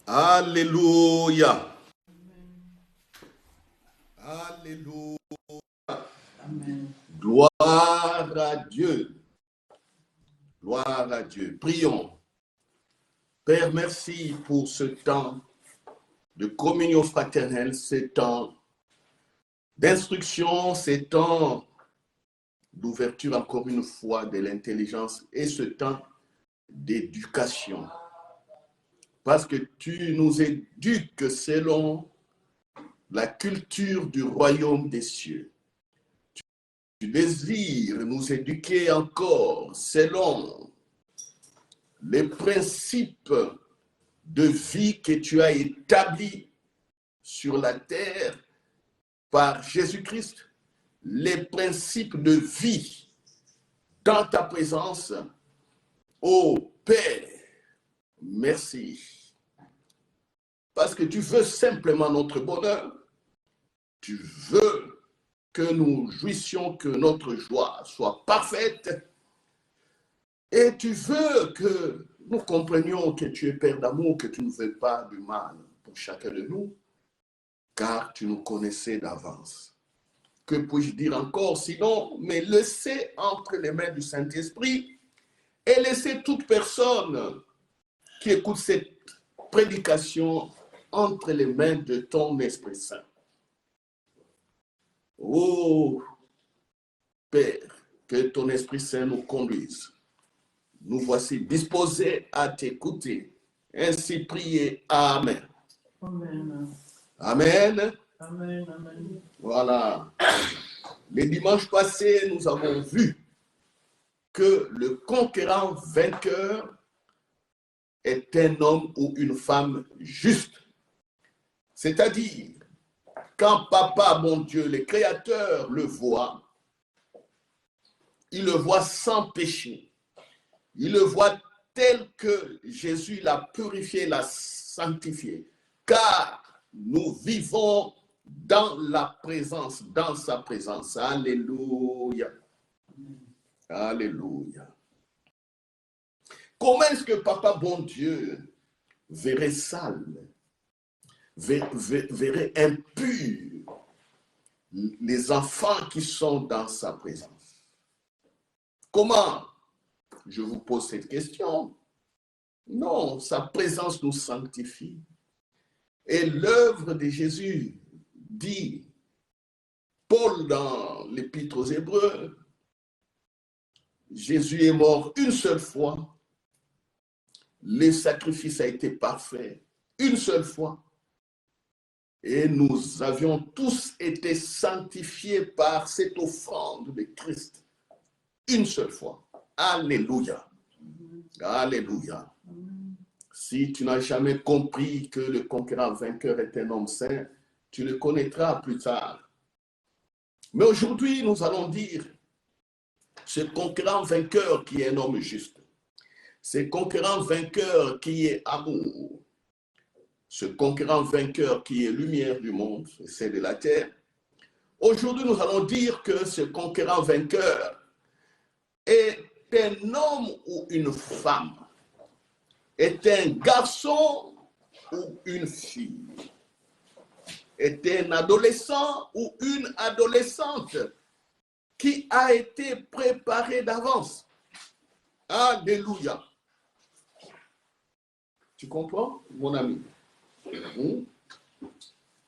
Alléluia. Alléluia. Amen. Gloire à Dieu. Gloire à Dieu. Prions. Père, merci pour ce temps de communion fraternelle, ce temps d'instruction, ce temps d'ouverture encore une fois de l'intelligence et ce temps d'éducation. Parce que tu nous éduques selon la culture du royaume des cieux. Tu désires nous éduquer encore selon les principes de vie que tu as établis sur la terre par Jésus-Christ, les principes de vie dans ta présence. Ô Père, merci. Parce que tu veux simplement notre bonheur. Tu veux que nous jouissions, que notre joie soit parfaite. Et tu veux que nous comprenions que tu es Père d'amour, que tu ne veux pas du mal pour chacun de nous, car tu nous connaissais d'avance. Que puis-je dire encore sinon, mais laissez entre les mains du Saint-Esprit et laissez toute personne qui écoute cette prédication entre les mains de ton Esprit Saint. Oh Père, que ton Esprit Saint nous conduise. Nous voici disposés à t'écouter. Ainsi priez. Amen. Amen. Amen. Amen. Amen. Voilà. Les dimanches passés, nous avons vu que le conquérant vainqueur est un homme ou une femme juste. C'est-à-dire, quand Papa, mon Dieu, le Créateur, le voit, il le voit sans péché. Il le voit tel que Jésus l'a purifié, l'a sanctifié. Car nous vivons dans la présence, dans sa présence. Alléluia. Alléluia. Comment est-ce que Papa, bon Dieu, verrait sale, verrait impur les enfants qui sont dans sa présence? Comment? Je vous pose cette question. Non, sa présence nous sanctifie. Et l'œuvre de Jésus, dit Paul dans l'Épître aux Hébreux, Jésus est mort une seule fois. Le sacrifice a été parfait une seule fois. Et nous avions tous été sanctifiés par cette offrande de Christ une seule fois. Alléluia. Alléluia. Si tu n'as jamais compris que le conquérant vainqueur est un homme saint, tu le connaîtras plus tard. Mais aujourd'hui, nous allons dire ce conquérant vainqueur qui est un homme juste. Ce conquérant vainqueur qui est amour. Ce conquérant vainqueur qui est lumière du monde, c'est de la terre. Aujourd'hui, nous allons dire que ce conquérant vainqueur est un homme ou une femme, est un garçon ou une fille, est un adolescent ou une adolescente qui a été préparé d'avance. Alléluia. Tu comprends, mon ami?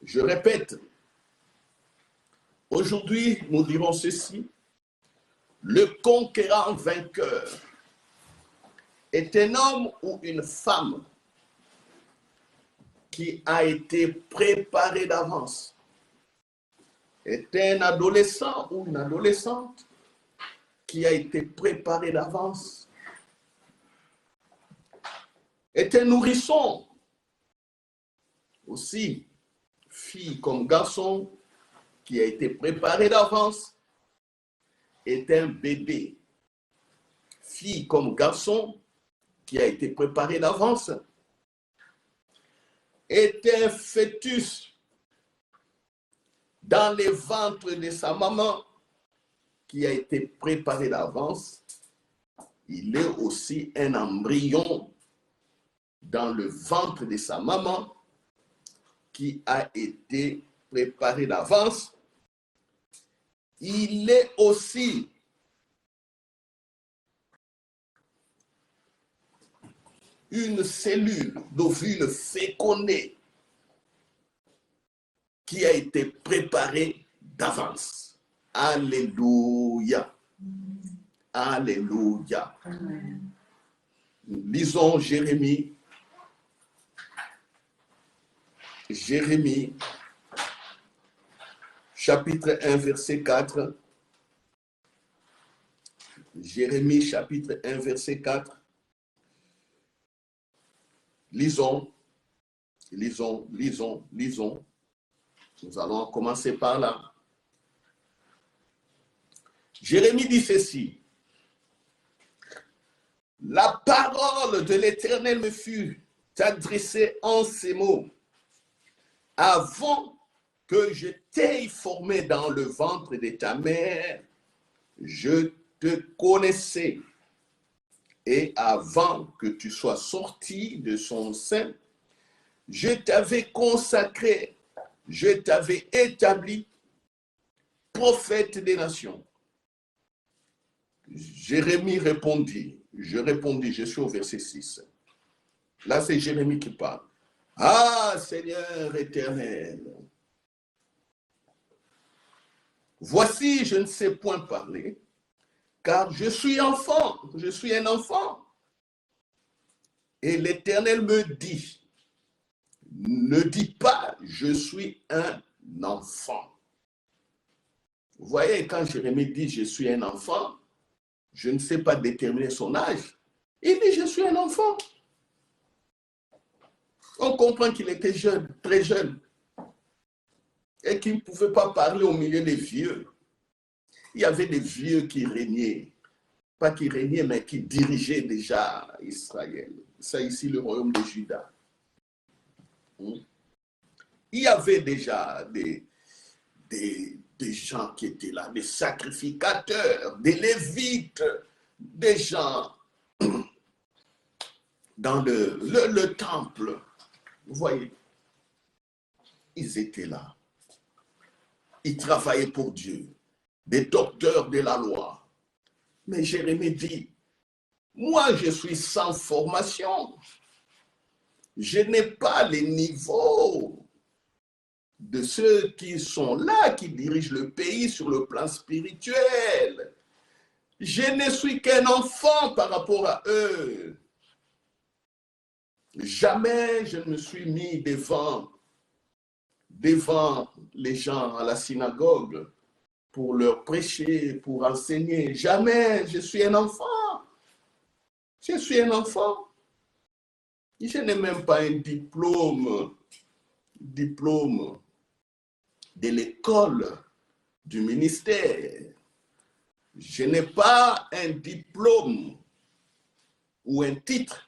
Je répète, aujourd'hui, nous dirons ceci. Le conquérant vainqueur est un homme ou une femme qui a été préparé d'avance. Est un adolescent ou une adolescente qui a été préparé d'avance. Est un nourrisson aussi, fille comme garçon, qui a été préparé d'avance. Est un bébé, fille comme garçon, qui a été préparé d'avance. Est un fœtus dans les ventres de sa maman, qui a été préparé d'avance. Il est aussi un embryon dans le ventre de sa maman, qui a été préparé d'avance, il est aussi une cellule d'ovule fécondé qui a été préparée d'avance. Alléluia. Alléluia. Amen. Lisons Jérémie. Jérémie, chapitre 1, verset 4. Jérémie, chapitre 1, verset 4. Lisons, lisons, lisons, lisons. Nous allons commencer par là. Jérémie dit ceci. La parole de l'Éternel me fut adressée en ces mots. Avant que je t'aie formé dans le ventre de ta mère, je te connaissais. Et avant que tu sois sorti de son sein, je t'avais consacré, je t'avais établi prophète des nations. Jérémie répondit, je suis au verset 6. Là, c'est Jérémie qui parle. Ah, Seigneur éternel, voici, je ne sais point parler, car je suis enfant, je suis un enfant. Et l'Éternel me dit, ne dis pas, je suis un enfant. Vous voyez, quand Jérémie dit, je suis un enfant, je ne sais pas déterminer son âge. Il dit, je suis un enfant. On comprend qu'il était jeune, très jeune, et qu'il ne pouvait pas parler au milieu des vieux. Il y avait des vieux qui régnaient, pas qui régnaient, mais qui dirigeaient déjà Israël. C'est ici le royaume de Juda. Il y avait déjà des gens qui étaient là, des sacrificateurs, des lévites, des gens dans le temple. Vous voyez, ils étaient là. Ils travaillaient pour Dieu, des docteurs de la loi. Mais Jérémie dit, moi je suis sans formation. Je n'ai pas les niveaux de ceux qui sont là, qui dirigent le pays sur le plan spirituel. Je ne suis qu'un enfant par rapport à eux. Jamais je ne me suis mis devant les gens à la synagogue pour leur prêcher, pour enseigner. Jamais, je suis un enfant. Je suis un enfant. Je n'ai même pas un diplôme de l'école du ministère. Je n'ai pas un diplôme ou un titre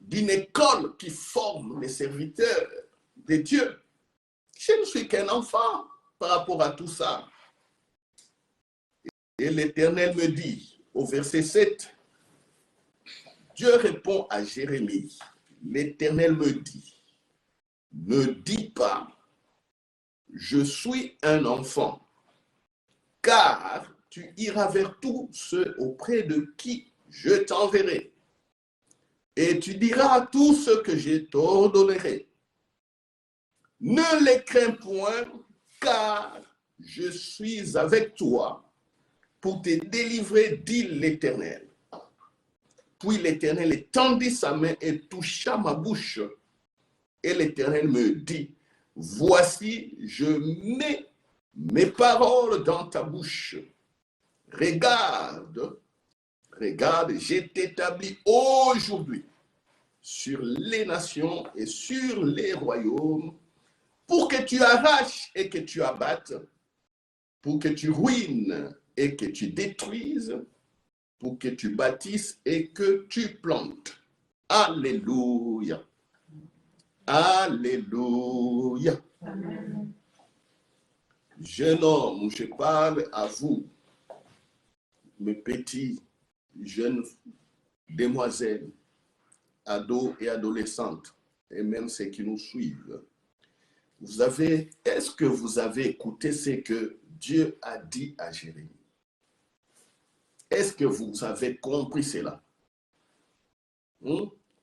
d'une école qui forme les serviteurs de Dieu. Je ne suis qu'un enfant par rapport à tout ça. Et l'Éternel me dit, au verset 7, Dieu répond à Jérémie, l'Éternel me dit, ne dis pas, je suis un enfant, car tu iras vers tous ceux auprès de qui je t'enverrai. Et tu diras à tous ce que je t'ordonnerai. Ne les crains point, car je suis avec toi pour te délivrer, dit l'Éternel. Puis l'Éternel étendit sa main et toucha ma bouche. Et l'Éternel me dit, voici, je mets mes paroles dans ta bouche. Regarde, je t'établis aujourd'hui sur les nations et sur les royaumes pour que tu arraches et que tu abattes, pour que tu ruines et que tu détruises, pour que tu bâtisses et que tu plantes. Alléluia. Alléluia. Amen. Jeune homme, je parle à vous, mes petits jeunes demoiselles. ados et adolescentes, et même ceux qui nous suivent. Est-ce que vous avez écouté ce que Dieu a dit à Jérémie? Est-ce que vous avez compris cela?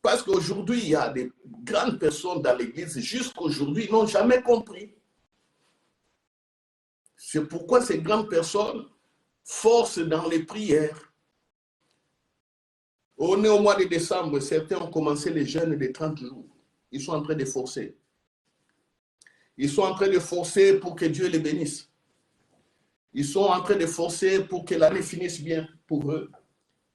Parce qu'aujourd'hui, il y a des grandes personnes dans l'Église, jusqu'aujourd'hui, n'ont jamais compris. C'est pourquoi ces grandes personnes forcent dans les prières. On est au mois de décembre, certains ont commencé les jeûnes de 30 jours. Ils sont en train de forcer. Ils sont en train de forcer pour que Dieu les bénisse. Ils sont en train de forcer pour que l'année finisse bien pour eux.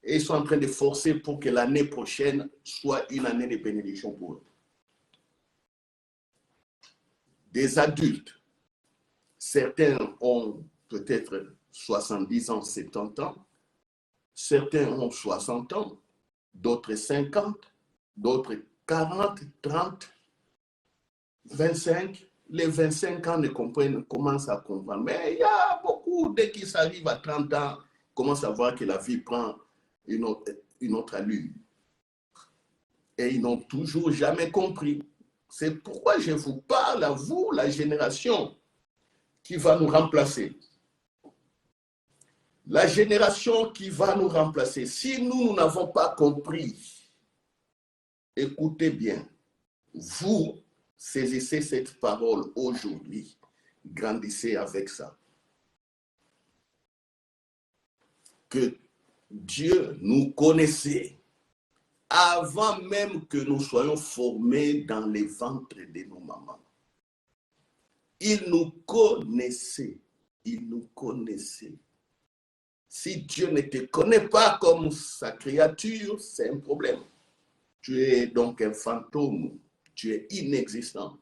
Et ils sont en train de forcer pour que l'année prochaine soit une année de bénédiction pour eux. Des adultes, certains ont peut-être 70 ans, 70 ans. Certains ont 60 ans, d'autres 50, d'autres 40, 30, 25. Les 25 ans commencent à comprendre. Mais il y a beaucoup, dès qu'ils arrivent à 30 ans, commencent à voir que la vie prend une autre allure. Et ils n'ont toujours jamais compris. C'est pourquoi je vous parle à vous, la génération qui va nous remplacer. La génération qui va nous remplacer. Si nous n'avons pas compris, écoutez bien, vous saisissez cette parole aujourd'hui. Grandissez avec ça. Que Dieu nous connaissait avant même que nous soyons formés dans les ventres de nos mamans. Il nous connaissait. Il nous connaissait. Si Dieu ne te connaît pas comme sa créature, c'est un problème. Tu es donc un fantôme. Tu es inexistant.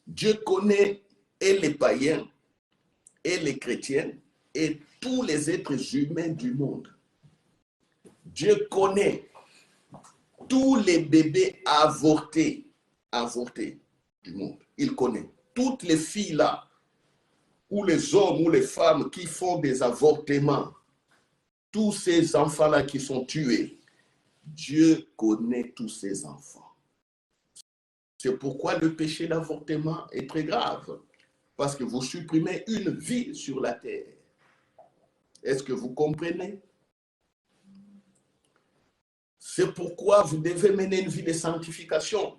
Dieu connaît et les païens, et les chrétiens, et tous les êtres humains du monde. Dieu connaît tous les bébés avortés du monde. Il connaît toutes les filles là, ou les hommes ou les femmes qui font des avortements, tous ces enfants-là qui sont tués. Dieu connaît tous ces enfants. C'est pourquoi le péché d'avortement est très grave, parce que vous supprimez une vie sur la terre. Est-ce que vous comprenez? C'est pourquoi vous devez mener une vie de sanctification.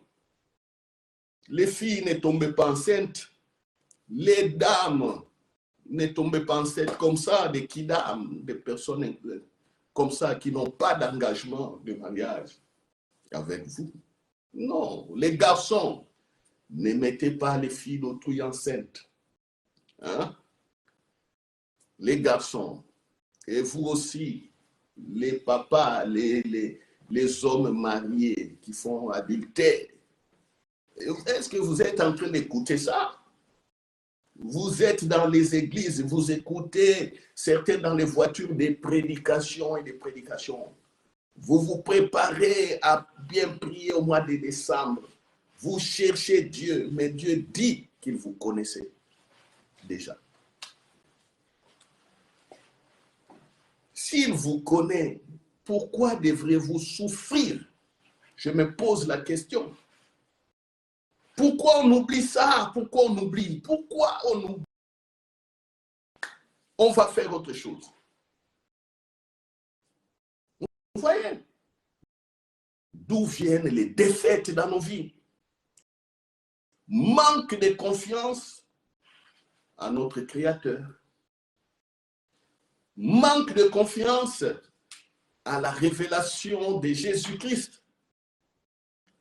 Les filles ne tombent pas enceintes. Les dames ne tombent pas enceintes comme ça, des kidam, des personnes comme ça qui n'ont pas d'engagement de mariage avec vous. Non, les garçons, ne mettez pas les filles d'autrui enceintes. Hein? Les garçons, et vous aussi, les papas, les hommes mariés qui font adultère. Est-ce que vous êtes en train d'écouter ça? Vous êtes dans les églises, vous écoutez certains dans les voitures des prédications et des prédications. Vous vous préparez à bien prier au mois de décembre. Vous cherchez Dieu, mais Dieu dit qu'il vous connaissait déjà. S'il vous connaît, pourquoi devriez-vous souffrir? Je me pose la question. Pourquoi on oublie ça? Pourquoi on oublie? Pourquoi on oublie? On va faire autre chose. Vous voyez d'où viennent les défaites dans nos vies? Manque de confiance à notre Créateur. Manque de confiance à la révélation de Jésus-Christ.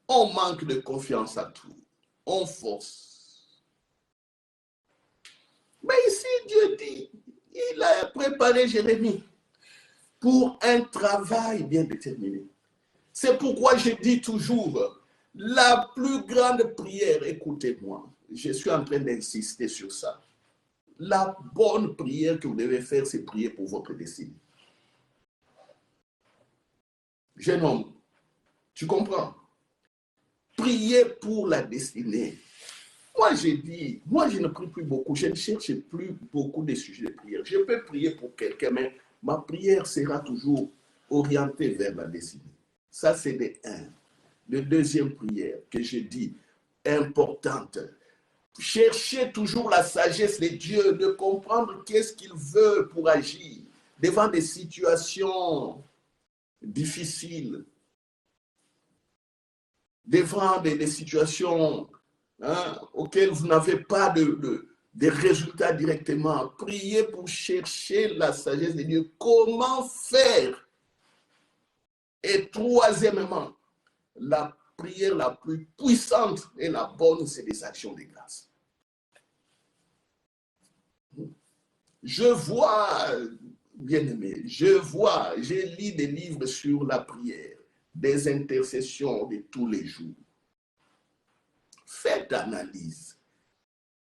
On manque de confiance à tout. On force. Mais ici, Dieu dit, il a préparé Jérémie pour un travail bien déterminé. C'est pourquoi je dis toujours, la plus grande prière, écoutez-moi, je suis en train d'insister sur ça. La bonne prière que vous devez faire, c'est prier pour votre destinée. Jeune homme, tu comprends? Prier pour la destinée. Moi, j'ai dit, moi, je ne prie plus beaucoup. Je ne cherche plus beaucoup de sujets de prière. Je peux prier pour quelqu'un, mais ma prière sera toujours orientée vers la destinée. Ça, c'est des 1. La deuxième prière que je dis, importante. Cherchez toujours la sagesse de Dieu, de comprendre qu'est-ce qu'il veut pour agir devant des situations difficiles, devant des situations auxquelles vous n'avez pas de résultats directement. Priez pour chercher la sagesse de Dieu. Comment faire? Et troisièmement, la prière la plus puissante et la bonne, c'est des actions de grâce. Je vois, bien-aimé, je lis des livres sur la prière, des intercessions de tous les jours. Faites analyse.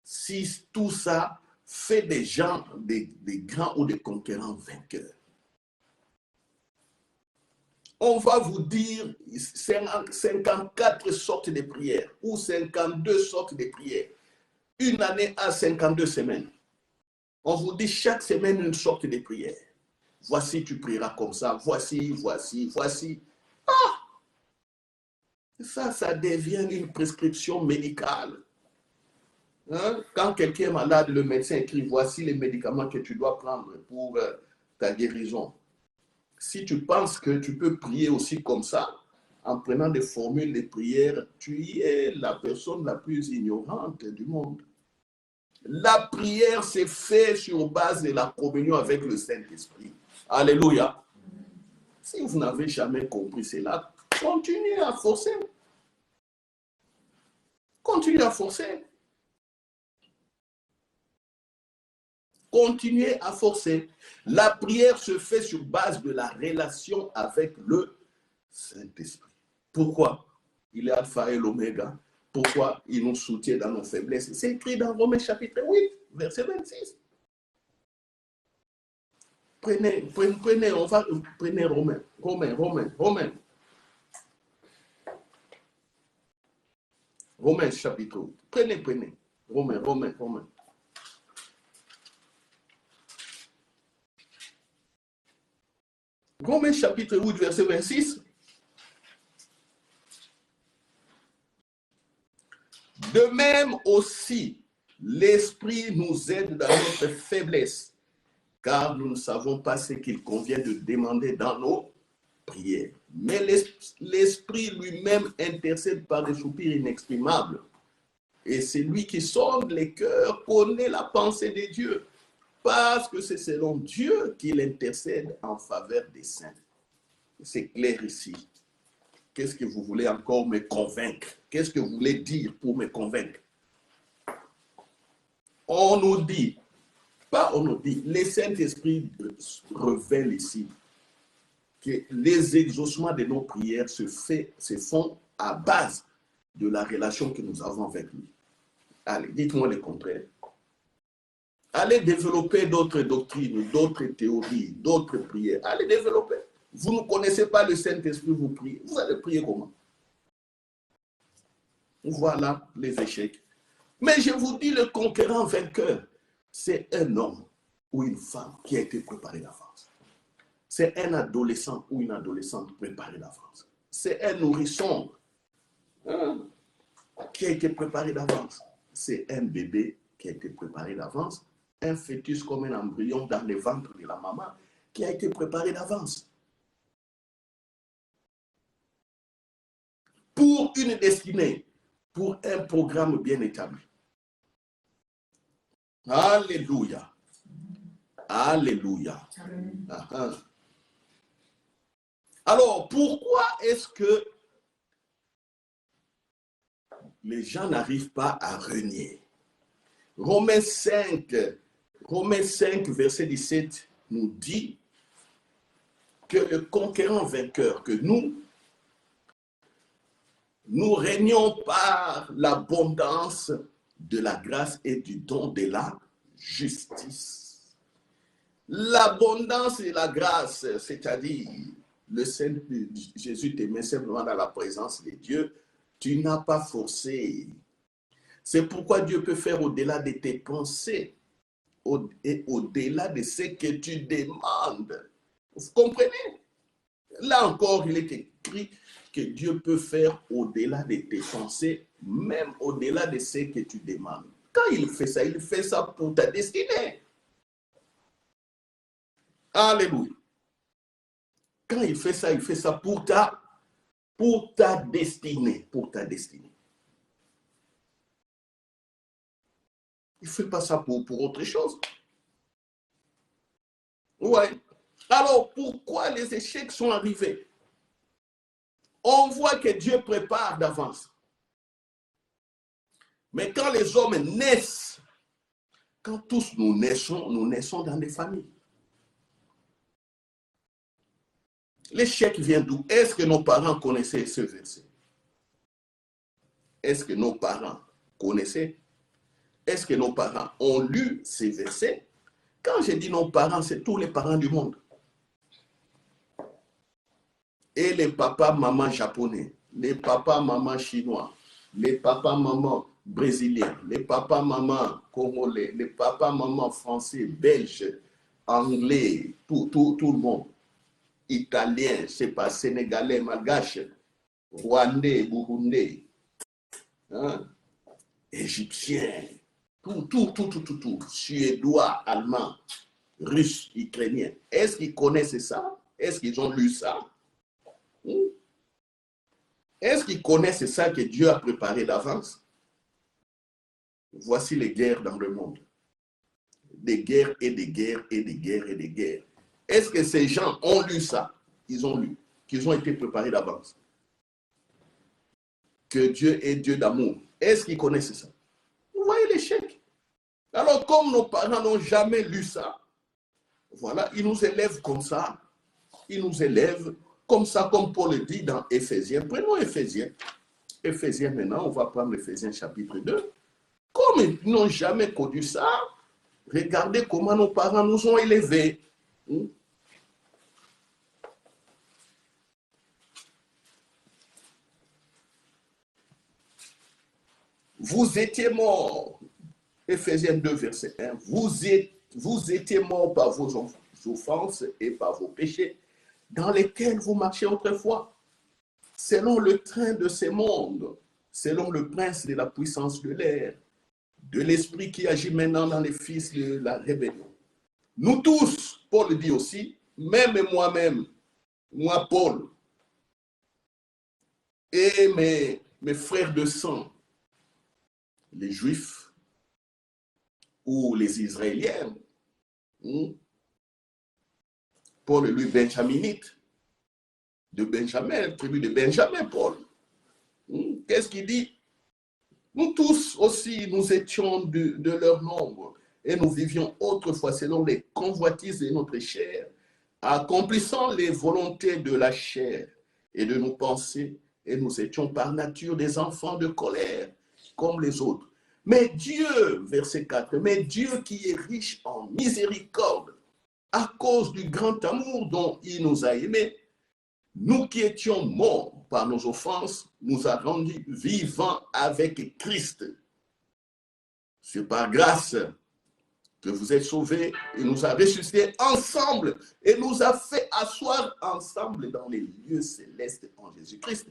Si tout ça fait des gens, des grands ou des conquérants vainqueurs. On va vous dire 54 sortes de prières ou 52 sortes de prières. Une année à 52 semaines. On vous dit chaque semaine une sorte de prière. Voici, tu prieras comme ça. Voici. Ça devient une prescription médicale. Quand quelqu'un est malade, le médecin écrit, voici les médicaments que tu dois prendre pour ta guérison. Si tu penses que tu peux prier aussi comme ça, en prenant des formules de prière, tu es la personne la plus ignorante du monde. La prière s'est faite sur base de la communion avec le Saint-Esprit. Alléluia. Si vous n'avez jamais compris cela, continuez à forcer. Continuez à forcer. Continuez à forcer. La prière se fait sur base de la relation avec le Saint-Esprit. Pourquoi? Il est alpha et l'oméga. Pourquoi il nous soutient dans nos faiblesses? C'est écrit dans Romains chapitre 8, verset 26. Prenez Romains. Romains chapitre 8. Prenez. Romains. Romains chapitre 8, verset 26. De même aussi, l'Esprit nous aide dans notre faiblesse, car nous ne savons pas ce qu'il convient de demander dans nos prières. Mais l'Esprit lui-même intercède par des soupirs inexprimables. Et c'est lui qui sonde les cœurs, connaît la pensée de Dieu, parce que c'est selon Dieu qu'il intercède en faveur des saints. C'est clair ici. Qu'est-ce que vous voulez encore me convaincre? Qu'est-ce que vous voulez dire pour me convaincre? Le Saint-Esprit révèle ici que les exaucements de nos prières se font à base de la relation que nous avons avec lui. Allez, dites-moi le contraire. Allez développer d'autres doctrines, d'autres théories, d'autres prières. Allez développer. Vous ne connaissez pas le Saint-Esprit, vous priez. Vous allez prier comment? Voilà les échecs. Mais je vous dis, le conquérant vainqueur, c'est un homme ou une femme qui a été préparé d'avance. C'est un adolescent ou une adolescente préparée d'avance. C'est un nourrisson qui a été préparé d'avance. C'est un bébé qui a été préparé d'avance. Un fœtus comme un embryon dans le ventre de la maman qui a été préparé d'avance. Pour une destinée, pour un programme bien établi. Alléluia. Alléluia. Alors, pourquoi est-ce que les gens n'arrivent pas à renier? Romains 5, verset 17 nous dit que le conquérant vainqueur, que nous régnons par l'abondance de la grâce et du don de la justice. L'abondance de la grâce, c'est-à-dire le Saint Jésus te met simplement dans la présence de Dieu, tu n'as pas forcé. C'est pourquoi Dieu peut faire au-delà de tes pensées et au-delà de ce que tu demandes. Vous comprenez? Là encore, il est écrit que Dieu peut faire au-delà de tes pensées, même au-delà de ce que tu demandes. Quand il fait ça pour ta destinée. Alléluia. Quand il fait ça pour ta destinée. Pour ta destinée. Il ne fait pas ça pour autre chose. Ouais. Alors, pourquoi les échecs sont arrivés? On voit que Dieu prépare d'avance. Mais quand les hommes naissent, quand tous nous naissons dans des familles. L'échec vient d'où? Est-ce que nos parents connaissaient ce verset? Est-ce que nos parents connaissaient? Est-ce que nos parents ont lu ces versets? Quand je dis nos parents, c'est tous les parents du monde. Et les papas, mamans japonais, les papas, mamans chinois, les papas, mamans brésiliens, les papas, mamans congolais, les papas, mamans français, belges, anglais, tout le monde. Italien, je sais pas, sénégalais, malgache, rwandais, burundais, hein, égyptien, tout, suédois, allemand, russe, ukrainien. Est-ce qu'ils connaissent ça? Est-ce qu'ils ont lu ça? Est-ce qu'ils connaissent ça que Dieu a préparé d'avance? Voici les guerres dans le monde. Des guerres et des guerres et des guerres et des guerres. Est-ce que ces gens ont lu ça? Ils ont lu, qu'ils ont été préparés d'avance. Que Dieu est Dieu d'amour. Est-ce qu'ils connaissent ça? Vous voyez l'échec. Alors, comme nos parents n'ont jamais lu ça, voilà, ils nous élèvent comme ça. Ils nous élèvent comme ça, comme Paul le dit dans Éphésiens. Prenons Éphésiens. Éphésiens maintenant, on va prendre Éphésiens chapitre 2. Comme ils n'ont jamais connu ça, regardez comment nos parents nous ont élevés. Vous étiez morts. Éphésiens 2, verset 1. Vous étiez morts par vos offenses et par vos péchés, dans lesquels vous marchiez autrefois, selon le train de ces mondes, selon le prince de la puissance de l'air, de l'esprit qui agit maintenant dans les fils de la rébellion. Nous tous, Paul dit aussi, même moi-même, moi Paul, et mes frères de sang, les Juifs ou les Israéliens, Paul, lui, benjaminite, de Benjamin, tribu de Benjamin, Paul. Qu'est-ce qu'il dit? Nous tous aussi, nous étions de leur nombre et nous vivions autrefois selon les convoitises de notre chair, accomplissant les volontés de la chair et de nos pensées, et nous étions par nature des enfants de colère, comme les autres. Mais Dieu, verset 4, mais Dieu qui est riche en miséricorde, à cause du grand amour dont il nous a aimés, nous qui étions morts par nos offenses, nous a rendus vivants avec Christ. C'est par grâce que vous êtes sauvés. Il nous a ressuscités ensemble et nous a fait asseoir ensemble dans les lieux célestes en Jésus-Christ,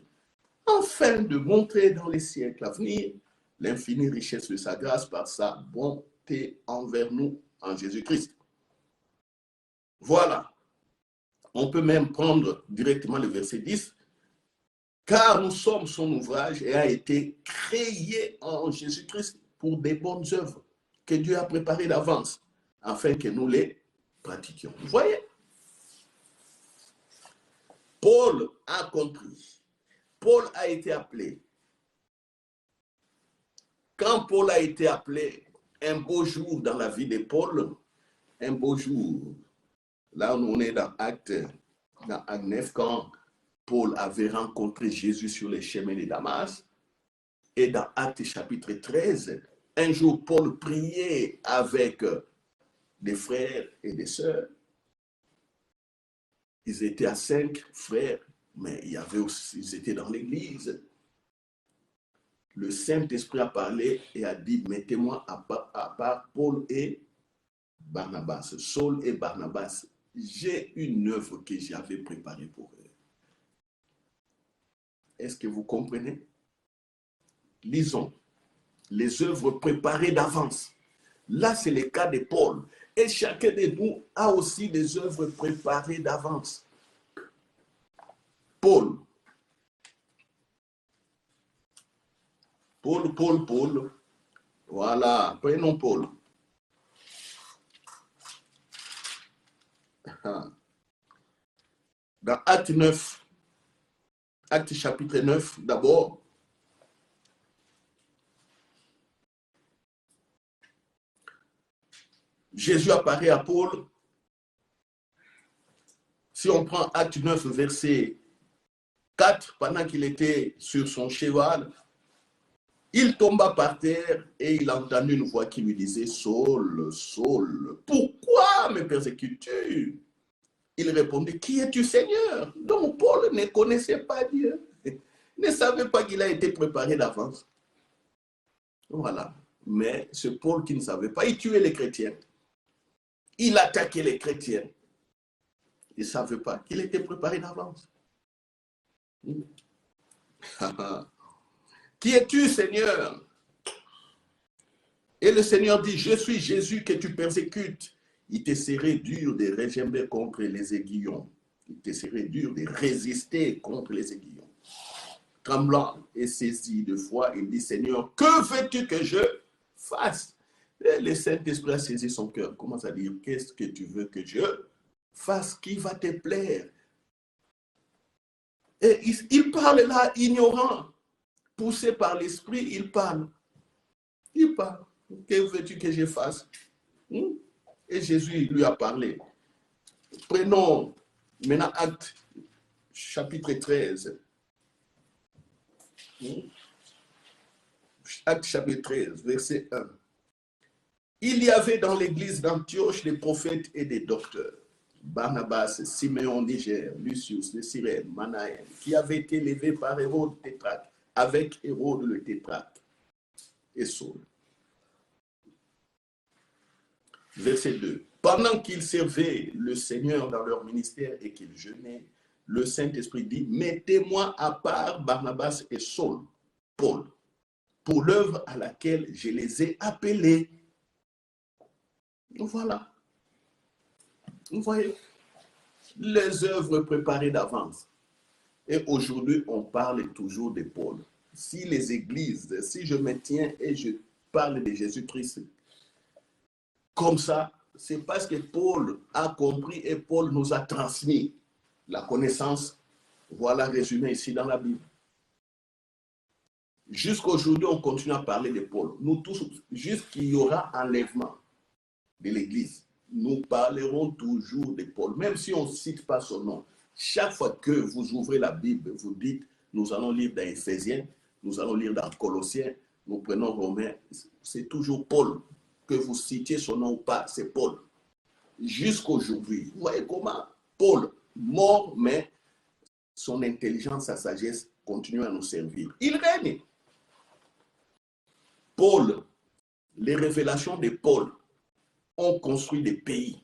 afin de montrer dans les siècles à venir l'infinie richesse de sa grâce par sa bonté envers nous en Jésus-Christ. Voilà. On peut même prendre directement le verset 10. Car nous sommes son ouvrage et a été créé en Jésus-Christ pour des bonnes œuvres que Dieu a préparées d'avance afin que nous les pratiquions. Vous voyez? Paul a compris. Paul a été appelé. Quand Paul a été appelé, un beau jour dans la vie de Paul, un beau jour, là on est dans Acte 9, quand Paul avait rencontré Jésus sur les chemins de Damas, et dans Acte chapitre 13, un jour Paul priait avec des frères et des sœurs. Ils étaient à 5 frères, mais il y avait aussi, ils étaient dans l'église. Le Saint-Esprit a parlé et a dit, mettez-moi à part Paul et Barnabas, Saul et Barnabas. J'ai une œuvre que j'avais préparée pour eux. Est-ce que vous comprenez? Lisons les œuvres préparées d'avance. Là, c'est le cas de Paul. Et chacun de nous a aussi des œuvres préparées d'avance. Paul. Paul. Voilà, prenons Paul. Dans Acte 9, Acte chapitre 9, d'abord, Jésus apparaît à Paul. Si on prend Acte 9, verset 4, pendant qu'il était sur son cheval, il tomba par terre et il entendit une voix qui lui disait « Saul, Saul, pourquoi me persécutes-tu » Il répondit « Qui es-tu, Seigneur ?» Donc Paul ne connaissait pas Dieu, ne savait pas qu'il a été préparé d'avance. Voilà. Mais ce Paul qui ne savait pas, il tuait les chrétiens. Il attaquait les chrétiens. Il ne savait pas qu'il était préparé d'avance. Qui es-tu, Seigneur? Et le Seigneur dit, je suis Jésus que tu persécutes. Il te serait dur de régimer contre les aiguillons. Il te serait dur de résister contre les aiguillons. Tremblant et saisi de foi, il dit, Seigneur, que veux-tu que je fasse? Et le Saint-Esprit a saisi son cœur. Commence à dire, qu'est-ce que tu veux que je fasse? Qui va te plaire? Et il parle là, ignorant. Poussé par l'Esprit, il parle. Il parle. Que veux-tu que je fasse? Et Jésus lui a parlé. Prenons maintenant Acte chapitre 13. Acte chapitre 13, verset 1. Il y avait dans l'église d'Antioche des prophètes et des docteurs. Barnabas, Siméon Niger, Lucius de Cyrène, Manaën, qui avaient été élevés par Hérode tétrarque, avec Hérode le tétrarque et Saul. Verset 2. Pendant qu'ils servaient le Seigneur dans leur ministère et qu'ils jeûnaient, le Saint-Esprit dit, mettez-moi à part Barnabas et Saul, Paul, pour l'œuvre à laquelle je les ai appelés. Voilà. Vous voyez, les œuvres préparées d'avance. Et aujourd'hui, on parle toujours de Paul. Si les églises, si je me tiens et je parle de Jésus-Christ comme ça, c'est parce que Paul a compris et Paul nous a transmis la connaissance. Voilà résumé ici dans la Bible. Jusqu'aujourd'hui, on continue à parler de Paul. Nous tous, jusqu'il y aura enlèvement de l'Église, nous parlerons toujours de Paul, même si on ne cite pas son nom. Chaque fois que vous ouvrez la Bible, vous dites, nous allons lire dans Éphésiens, nous allons lire dans Colossiens, nous prenons Romains, c'est toujours Paul. Que vous citiez son nom ou pas, c'est Paul. Jusqu'aujourd'hui, vous voyez comment Paul, mort, mais son intelligence, sa sagesse continuent à nous servir. Il règne. Paul, les révélations de Paul ont construit des pays.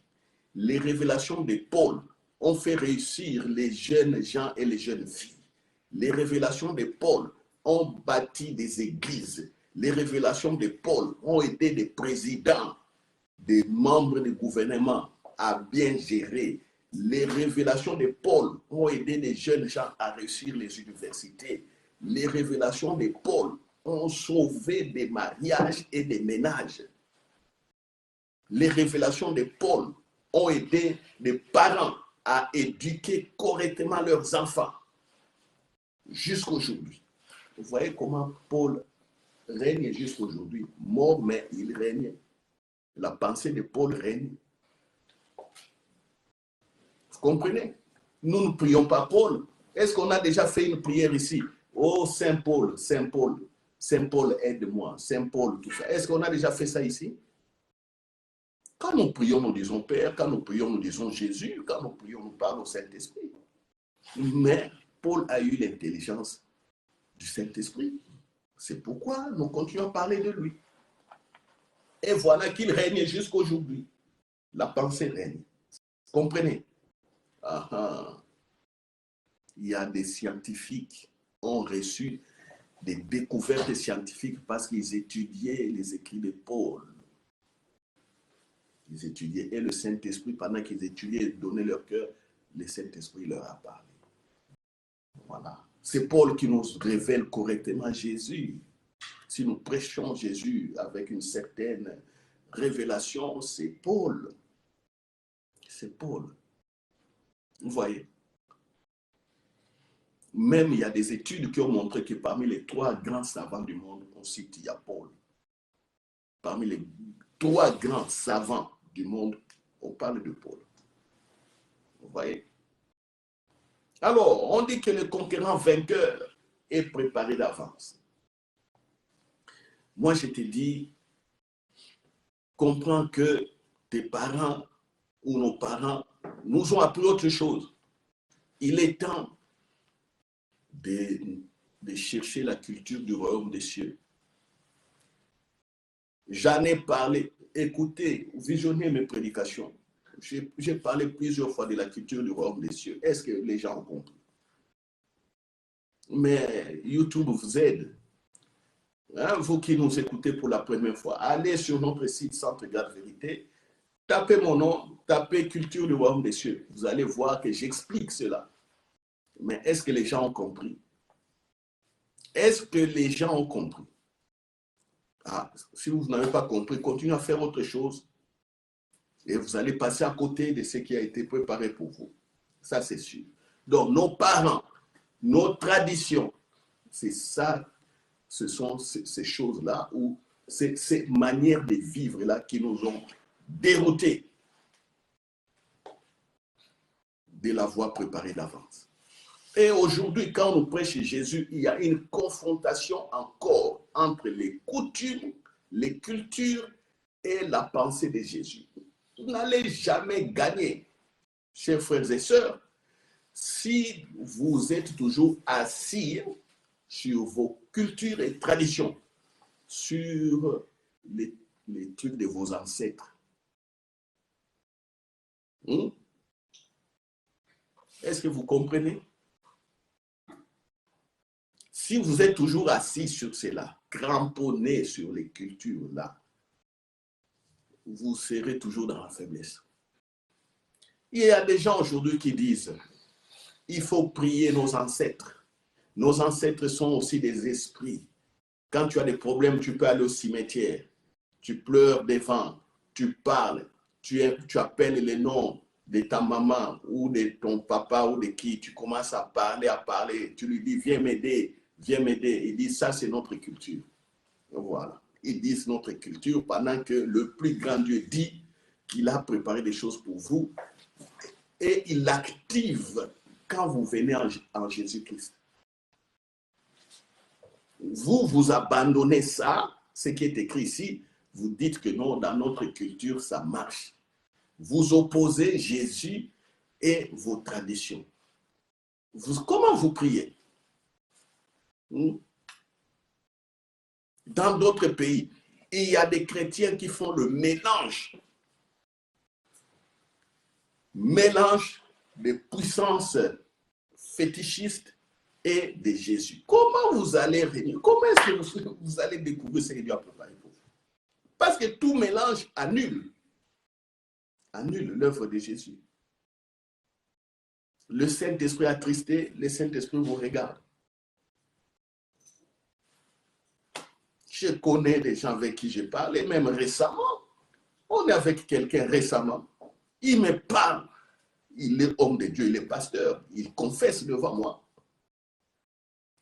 Les révélations de Paul ont fait réussir les jeunes gens et les jeunes filles. Les révélations de Paul ont bâti des églises. Les révélations de Paul ont aidé des présidents, des membres du gouvernement à bien gérer. Les révélations de Paul ont aidé les jeunes gens à réussir les universités. Les révélations de Paul ont sauvé des mariages et des ménages. Les révélations de Paul ont aidé les parents à éduquer correctement leurs enfants jusqu'aujourd'hui. Vous voyez comment Paul règne jusqu'aujourd'hui. Mort, mais il règne. La pensée de Paul règne. Vous comprenez? Nous ne prions pas Paul. Est-ce qu'on a déjà fait une prière ici? Oh, Saint Paul, Saint Paul, Saint Paul, aide-moi, Saint Paul, tout ça. Est-ce qu'on a déjà fait ça ici? Quand nous prions, nous disons Père. Quand nous prions, nous disons Jésus. Quand nous prions, nous parlons au Saint-Esprit. Mais Paul a eu l'intelligence du Saint-Esprit. C'est pourquoi nous continuons à parler de lui. Et voilà qu'il règne jusqu'aujourd'hui. La pensée règne. Comprenez? Il y a des scientifiques ont reçu des découvertes scientifiques parce qu'ils étudiaient les écrits de Paul. Ils étudiaient, et le Saint-Esprit, pendant qu'ils étudiaient et donnaient leur cœur, le Saint-Esprit leur a parlé. Voilà. C'est Paul qui nous révèle correctement Jésus. Si nous prêchons Jésus avec une certaine révélation, c'est Paul. C'est Paul. Vous voyez? Même il y a des études qui ont montré que parmi les 3 grands savants du monde, on cite, il y a Paul. Parmi les 3 grands savants du monde, on parle de Paul. Vous voyez? Alors, on dit que le conquérant vainqueur est préparé d'avance. Moi, je te dis, comprends que tes parents ou nos parents nous ont appris autre chose. Il est temps de chercher la culture du royaume des cieux. J'en ai parlé, écoutez, visionnez mes prédications. J'ai parlé plusieurs fois de la culture du royaume des cieux. Est-ce que les gens ont compris? Mais YouTube vous aide. Hein, vous qui nous écoutez pour la première fois, allez sur notre site Centre Garde Vérité, tapez mon nom, tapez culture du royaume des cieux. Vous allez voir que j'explique cela. Mais est-ce que les gens ont compris? Est-ce que les gens ont compris? Ah, si vous n'avez pas compris, continuez à faire autre chose et vous allez passer à côté de ce qui a été préparé pour vous. Ça, c'est sûr. Donc, nos parents, nos traditions, c'est ça, ce sont ces choses-là ou ces manières de vivre-là qui nous ont déroutés de la voie préparée d'avance. Et aujourd'hui, quand on prêche Jésus, il y a une confrontation encore entre les coutumes, les cultures et la pensée de Jésus. Vous n'allez jamais gagner, chers frères et sœurs, si vous êtes toujours assis sur vos cultures et traditions, sur les trucs de vos ancêtres. Est-ce que vous comprenez? Si vous êtes toujours assis sur cela, cramponné sur les cultures-là, vous serez toujours dans la faiblesse. Il y a des gens aujourd'hui qui disent, il faut prier nos ancêtres. Nos ancêtres sont aussi des esprits. Quand tu as des problèmes, tu peux aller au cimetière. Tu pleures devant, tu parles, tu appelles les noms de ta maman ou de ton papa ou de qui. Tu commences à parler. Tu lui dis, viens m'aider. Viens m'aider. Il dit, ça, c'est notre culture. Voilà. Ils disent notre culture pendant que le plus grand Dieu dit qu'il a préparé des choses pour vous et il l'active quand vous venez en Jésus-Christ. Vous abandonnez ça, ce qui est écrit ici, vous dites que non, dans notre culture, ça marche. Vous opposez Jésus et vos traditions. Comment vous priez? Dans d'autres pays, il y a des chrétiens qui font le mélange des puissances fétichistes et de Jésus. Comment vous allez réunir? Comment est-ce que vous allez découvrir ce que Dieu a préparé pour vous? Parce que tout mélange annule l'œuvre de Jésus. Le Saint-Esprit attristé, le Saint-Esprit vous regarde. Je connais des gens avec qui j'ai parlé, même récemment. On est avec quelqu'un récemment. Il me parle. Il est homme de Dieu, il est pasteur. Il confesse devant moi.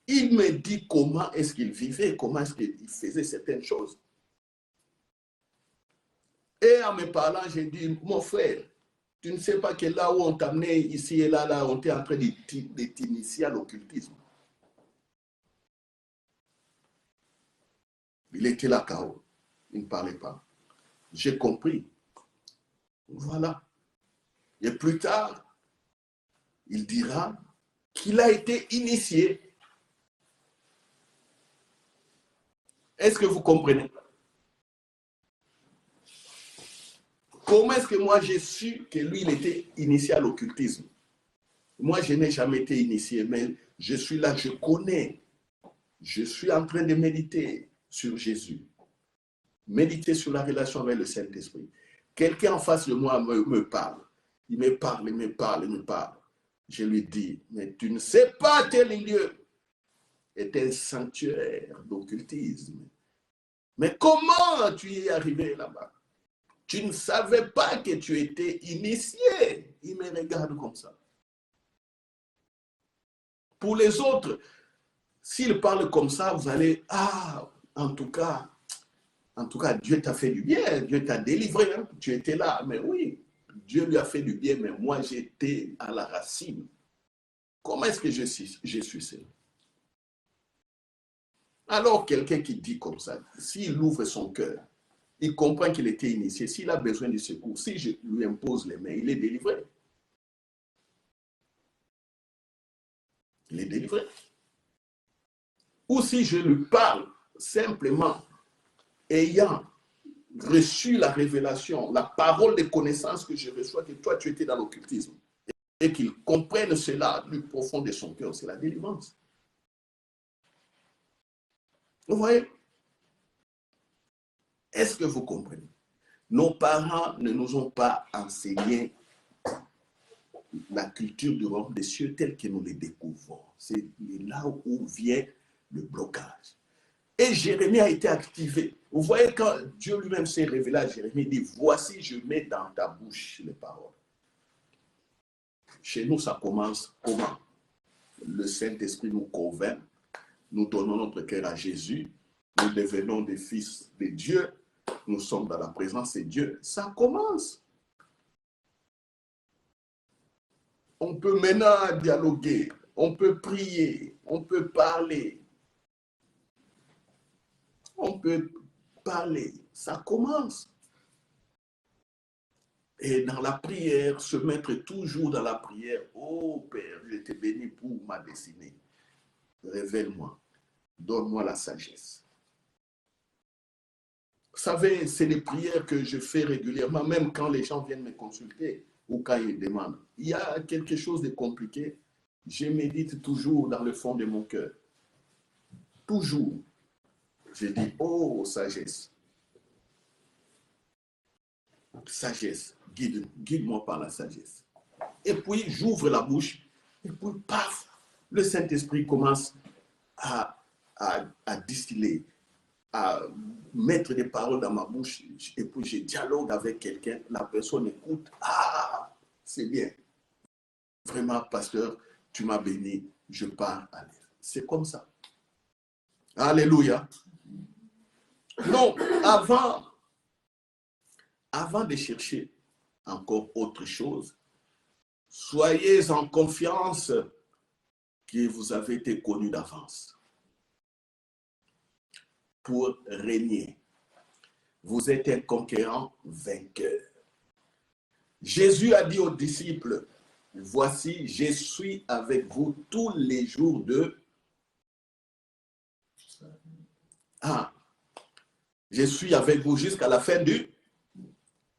Il me dit comment est-ce qu'il vivait, comment est-ce qu'il faisait certaines choses. Et en me parlant, j'ai dit, mon frère, tu ne sais pas que là où on t'a amené, ici et là, on était en train de t'initier à l'occultisme. Il était là, KO. Il ne parlait pas. J'ai compris. Voilà. Et plus tard, il dira qu'il a été initié. Est-ce que vous comprenez? Comment est-ce que moi j'ai su que lui, il était initié à l'occultisme? Moi, je n'ai jamais été initié, mais je suis là, je connais. Je suis en train de méditer sur Jésus. Méditer sur la relation avec le Saint-Esprit. Quelqu'un en face de moi me parle. Il me parle, il me parle, il me parle. Je lui dis, mais tu ne sais pas tel lieu est un sanctuaire d'occultisme. Mais comment tu y es arrivé là-bas? Tu ne savais pas que tu étais initié. Il me regarde comme ça. Pour les autres, s'ils parlent comme ça, vous allez, en tout cas, Dieu t'a fait du bien, Dieu t'a délivré, hein? Tu étais là, mais oui, Dieu lui a fait du bien, mais moi j'étais à la racine. Comment est-ce que je suis seul? Alors quelqu'un qui dit comme ça, s'il ouvre son cœur, il comprend qu'il était initié, s'il a besoin de secours, si je lui impose les mains, il est délivré. Il est délivré. Ou si je lui parle simplement, ayant reçu la révélation, la parole de connaissance que je reçois, que toi tu étais dans l'occultisme, et qu'il comprenne cela du profond de son cœur, c'est la délivrance. Vous voyez? Est-ce que vous comprenez? Nos parents ne nous ont pas enseigné la culture du royaume des cieux telle que nous les découvrons. C'est là où vient le blocage. Et Jérémie a été activé. Vous voyez, quand Dieu lui-même s'est révélé à Jérémie, il dit, voici, je mets dans ta bouche les paroles. Chez nous, ça commence comment? Le Saint-Esprit nous convainc, nous donnons notre cœur à Jésus, nous devenons des fils de Dieu, nous sommes dans la présence de Dieu. Ça commence. On peut maintenant dialoguer, on peut prier, on peut parler. On peut parler, ça commence. Et dans la prière, se mettre toujours dans la prière. Oh Père, je te bénis pour ma destinée. Révèle-moi, donne-moi la sagesse. Vous savez, c'est des prières que je fais régulièrement, même quand les gens viennent me consulter ou quand ils demandent. Il y a quelque chose de compliqué. Je médite toujours dans le fond de mon cœur. Toujours. Je dis, oh sagesse. Sagesse, guide-moi par la sagesse. Et puis, j'ouvre la bouche, et puis, paf, le Saint-Esprit commence à distiller, à mettre des paroles dans ma bouche, et puis je dialogue avec quelqu'un, la personne écoute, c'est bien. Vraiment, pasteur, tu m'as béni, je pars à l'aise. C'est comme ça. Alléluia. Non, avant de chercher encore autre chose, soyez en confiance que vous avez été connu d'avance pour régner. Vous êtes un conquérant vainqueur. Jésus a dit aux disciples, voici, je suis avec vous tous les jours de... je suis avec vous jusqu'à la fin du...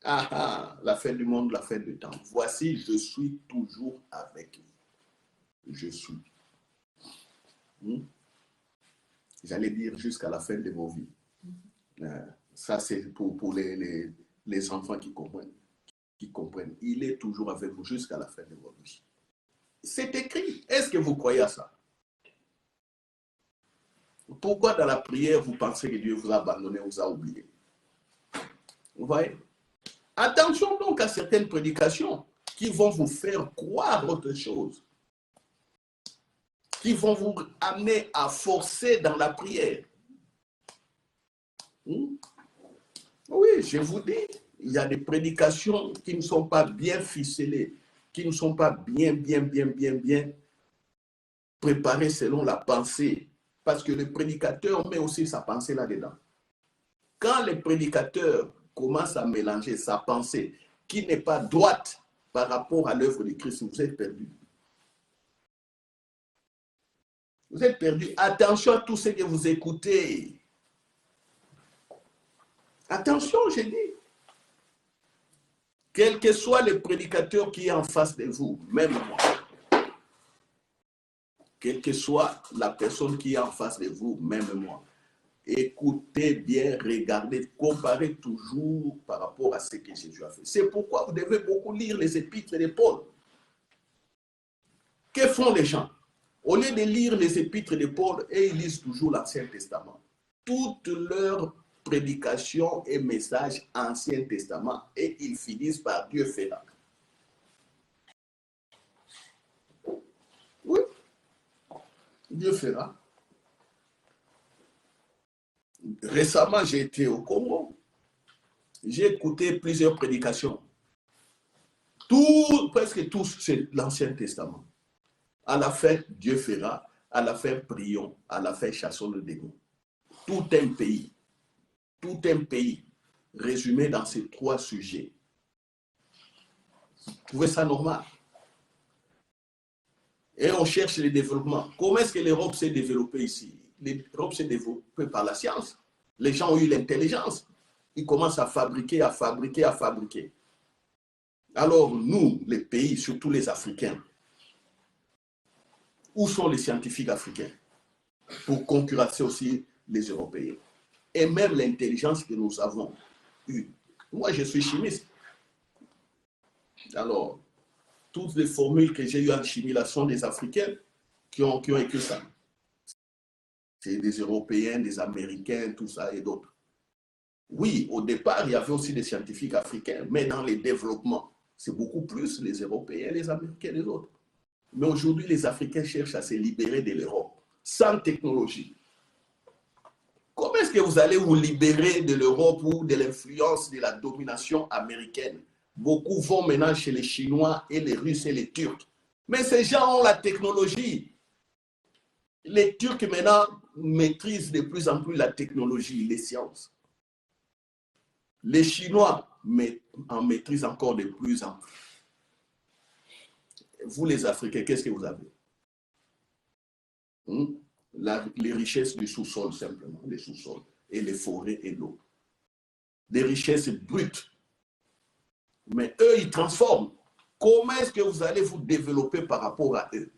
la fin du monde, la fin du temps. Voici, je suis toujours avec vous. Je suis. J'allais dire jusqu'à la fin de vos vies. Ça, c'est pour les enfants qui comprennent. Il est toujours avec vous jusqu'à la fin de vos vies. C'est écrit. Est-ce que vous croyez à ça? Pourquoi dans la prière, vous pensez que Dieu vous a abandonné, vous a oublié? Vous voyez? Attention donc à certaines prédications qui vont vous faire croire autre chose, qui vont vous amener à forcer dans la prière. Oui, je vous dis, il y a des prédications qui ne sont pas bien ficelées, qui ne sont pas bien préparées selon la pensée, parce que le prédicateur met aussi sa pensée là-dedans. Quand le prédicateur commence à mélanger sa pensée, qui n'est pas droite par rapport à l'œuvre de Christ, vous êtes perdu. Vous êtes perdu. Attention à tout ce que vous écoutez. Attention, j'ai dit. Quel que soit le prédicateur qui est en face de vous, même moi, quelle que soit la personne qui est en face de vous, même moi, écoutez bien, regardez, comparez toujours par rapport à ce que Jésus a fait. C'est pourquoi vous devez beaucoup lire les épîtres de Paul. Que font les gens? Au lieu de lire les épîtres de Paul, et ils lisent toujours l'Ancien Testament. Toute leur prédication et message Ancien Testament, et ils finissent par Dieu fera. Oui, Dieu fera. Récemment, j'ai été au Congo. J'ai écouté plusieurs prédications. Presque tous, c'est l'Ancien Testament. À la fin, Dieu fera. À la fin, prions. À la fin, chassons le démon. Tout un pays, résumé dans ces 3 sujets. Vous trouvez ça normal? Et on cherche le développement. Comment est-ce que l'Europe s'est développée ici? L'Europe s'est développée par la science. Les gens ont eu l'intelligence. Ils commencent à fabriquer. Alors nous, les pays, surtout les Africains, où sont les scientifiques africains pour concurrencer aussi les Européens? Et même l'intelligence que nous avons eue. Moi, je suis chimiste. Alors, toutes les formules que j'ai eues en chimie là sont des Africains qui ont écrit ça. C'est des Européens, des Américains, tout ça et d'autres. Oui, au départ, il y avait aussi des scientifiques africains, mais dans les développements, c'est beaucoup plus les Européens, les Américains, les autres. Mais aujourd'hui, les Africains cherchent à se libérer de l'Europe, sans technologie. Comment est-ce que vous allez vous libérer de l'Europe ou de l'influence de la domination américaine? Beaucoup vont maintenant chez les Chinois et les Russes et les Turcs. Mais ces gens ont la technologie. Les Turcs maintenant maîtrisent de plus en plus la technologie, les sciences. Les Chinois en maîtrisent encore de plus en plus. Vous les Africains, qu'est-ce que vous avez? Les richesses du sous-sol simplement, les sous-sols et les forêts et l'eau. Des richesses brutes. Mais eux, ils transforment. Comment est-ce que vous allez vous développer par rapport à eux?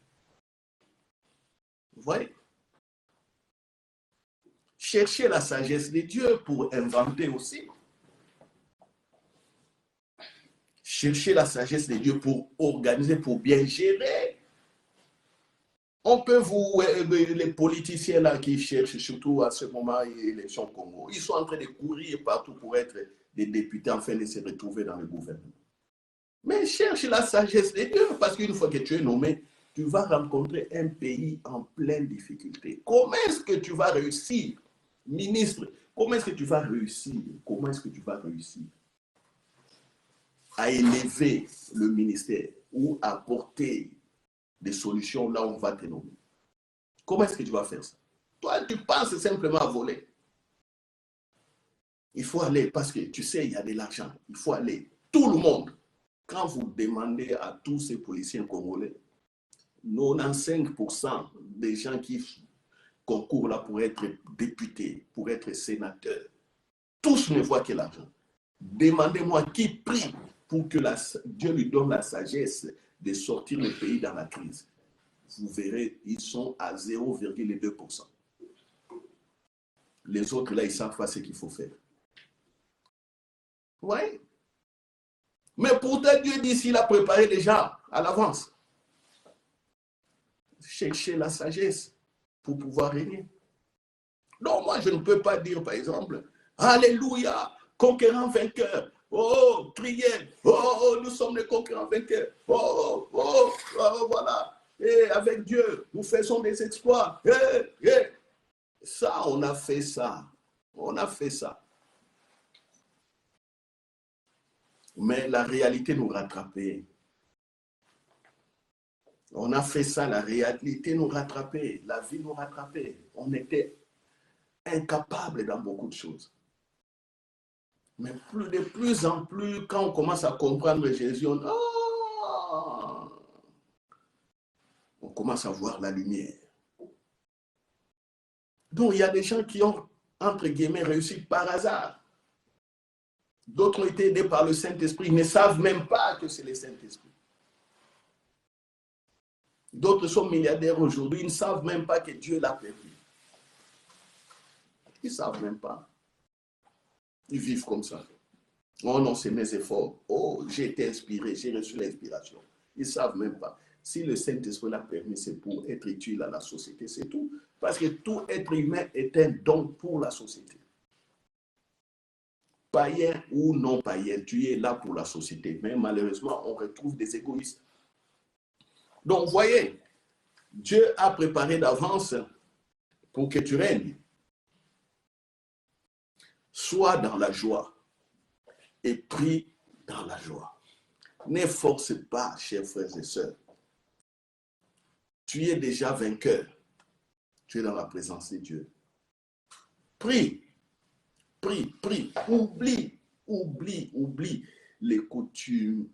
Vous voyez? Cherchez la sagesse de Dieu pour inventer aussi. Cherchez la sagesse de Dieu pour organiser, pour bien gérer. On peut les politiciens là qui cherchent, surtout à ce moment, l'élection Congo, ils sont en train de courir partout pour être des députés afin de se retrouver dans le gouvernement. Mais cherche la sagesse de Dieu, parce qu'une fois que tu es nommé, tu vas rencontrer un pays en pleine difficulté. Comment est-ce que tu vas réussir, ministre? Comment est-ce que tu vas réussir? Comment est-ce que tu vas réussir à élever le ministère ou à apporter des solutions là où on va te nommer? Comment est-ce que tu vas faire ça? Toi, tu penses simplement à voler. Il faut aller parce que tu sais, il y a de l'argent. Il faut aller. Tout le monde. Quand vous demandez à tous ces policiers congolais, 95% des gens qui concourent là pour être députés, pour être sénateurs, tous ne voient que l'argent. Demandez-moi qui prie pour que Dieu lui donne la sagesse de sortir le pays dans la crise. Vous verrez, ils sont à 0,2%. Les autres, là, ils ne savent pas ce qu'il faut faire. Oui. Mais pourtant, Dieu dit s'il a préparé déjà à l'avance. Cherchez la sagesse pour pouvoir régner. Non, moi, je ne peux pas dire, par exemple, Alléluia, conquérant vainqueur. Oh, criez. Oh, nous sommes les conquérants vainqueurs. Oh, voilà. Et avec Dieu, nous faisons des exploits. Ça, on a fait ça. On a fait ça. Mais la réalité nous rattrapait. On a fait ça, la réalité nous rattrapait, la vie nous rattrapait. On était incapables dans beaucoup de choses. Mais de plus en plus, quand on commence à comprendre Jésus, on commence à voir la lumière. Donc, il y a des gens qui ont, entre guillemets, réussi par hasard. D'autres ont été aidés par le Saint-Esprit, ils ne savent même pas que c'est le Saint-Esprit. D'autres sont milliardaires aujourd'hui, ils ne savent même pas que Dieu l'a permis. Ils ne savent même pas. Ils vivent comme ça. Oh non, c'est mes efforts. Oh, j'ai été inspiré, j'ai reçu l'inspiration. Ils ne savent même pas. Si le Saint-Esprit l'a permis, c'est pour être utile à la société, c'est tout. Parce que tout être humain est un don pour la société. Païen ou non païen, tu es là pour la société. Mais malheureusement, on retrouve des égoïstes. Donc, voyez, Dieu a préparé d'avance pour que tu règnes. Sois dans la joie et prie dans la joie. Ne force pas, chers frères et sœurs. Tu es déjà vainqueur. Tu es dans la présence de Dieu. Prie, prie, prie. Oublie les coutumes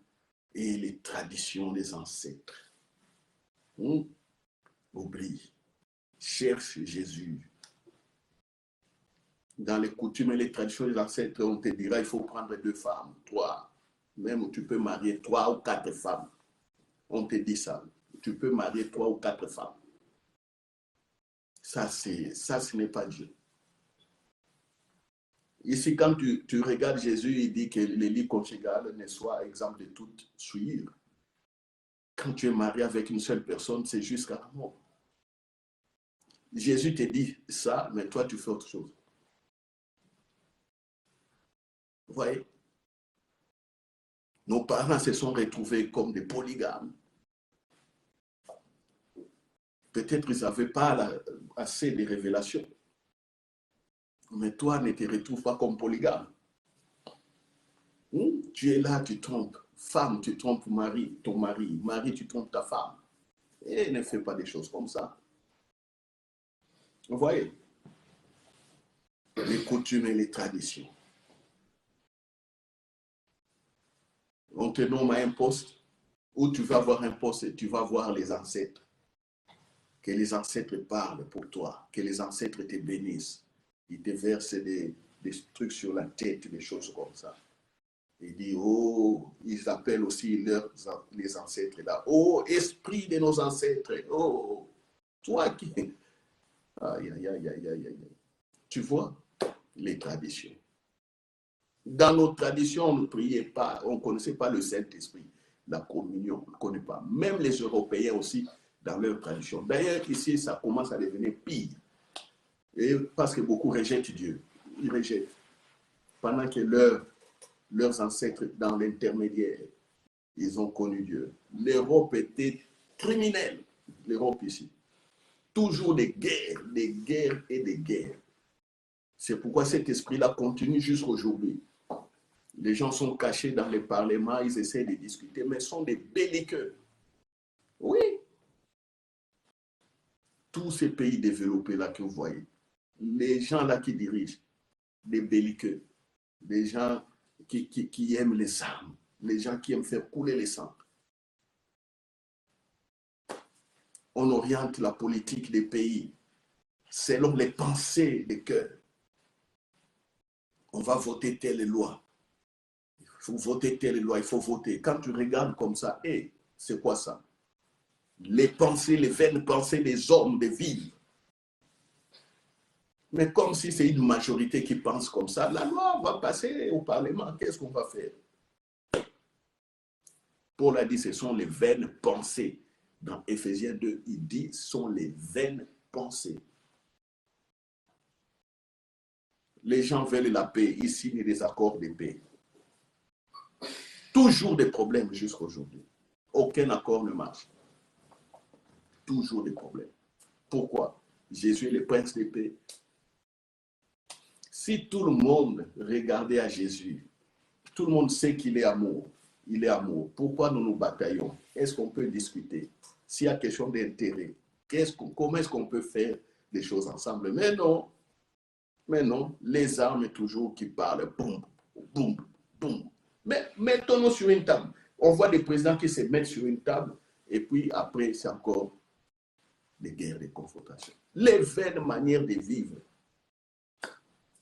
et les traditions des ancêtres. Oublie. Cherche Jésus. Dans les coutumes et les traditions des ancêtres, on te dira il faut prendre 2 femmes, 3. Même tu peux marier 3 ou 4 femmes. On te dit ça. Tu peux marier 3 ou 4 femmes. Ça, ce n'est pas Dieu. Ici, quand tu regardes Jésus, il dit que les lits conjugales ne soient exemples de toute souillure. Quand tu es marié avec une seule personne, c'est jusqu'à la mort. Jésus te dit ça, mais toi, tu fais autre chose. Vous voyez? Nos parents se sont retrouvés comme des polygames. Peut-être ils n'avaient pas assez de révélations. Mais toi, ne te retrouve pas comme polygame. Tu es là, tu trompes. Femme, tu trompes ton mari. Mari, tu trompes ta femme. Et ne fais pas des choses comme ça. Vous voyez? Les coutumes et les traditions. On te nomme à un poste où tu vas avoir un poste et tu vas voir les ancêtres. Que les ancêtres parlent pour toi. Que les ancêtres te bénissent. Ils te versent des trucs sur la tête, des choses comme ça. Il dit, oh, ils appellent aussi les ancêtres là. Oh, esprit de nos ancêtres. Oh, toi qui... Aïe, aïe, aïe, aïe, aïe, aïe. Tu vois, les traditions. Dans nos traditions, on ne priait pas, on ne connaissait pas le Saint-Esprit, la communion, on ne connaît pas. Même les Européens aussi, dans leur tradition. D'ailleurs, ici, ça commence à devenir pire. Et parce que beaucoup rejettent Dieu. Ils rejettent. Pendant que leurs ancêtres, dans l'intermédiaire, ils ont connu Dieu. L'Europe était criminelle. L'Europe ici. Toujours des guerres et des guerres. C'est pourquoi cet esprit-là continue jusqu'aujourd'hui. Les gens sont cachés dans les parlements, ils essaient de discuter, mais sont des belliqueux. Oui. Tous ces pays développés-là que vous voyez, les gens là qui dirigent, des belliqueux, des gens qui aiment les armes, les gens qui aiment faire couler les sangs. On oriente la politique des pays selon les pensées des cœurs. On va voter telle loi. Il faut voter telle loi, il faut voter. Quand tu regardes comme ça, hey, c'est quoi ça? Les pensées, les vaines pensées des hommes de vivre. Mais comme si c'est une majorité qui pense comme ça, la loi va passer au Parlement. Qu'est-ce qu'on va faire? Paul a dit, ce sont les vaines pensées. Dans Éphésiens 2, il dit, ce sont les vaines pensées. Les gens veulent la paix, ils signent des accords de paix. Toujours des problèmes jusqu'à aujourd'hui. Aucun accord ne marche. Toujours des problèmes. Pourquoi? Jésus est le prince de paix. Si tout le monde regardait à Jésus, tout le monde sait qu'il est amour. Il est amour. Pourquoi nous nous bataillons? Est-ce qu'on peut discuter? S'il y a quelque chose d'intérêt, comment est-ce qu'on peut faire des choses ensemble? Mais non, les armes toujours qui parlent, boum, boum, boum. Mais mettons-nous sur une table. On voit des présidents qui se mettent sur une table et puis après, c'est encore des guerres, des confrontations. Les vaines manières de vivre.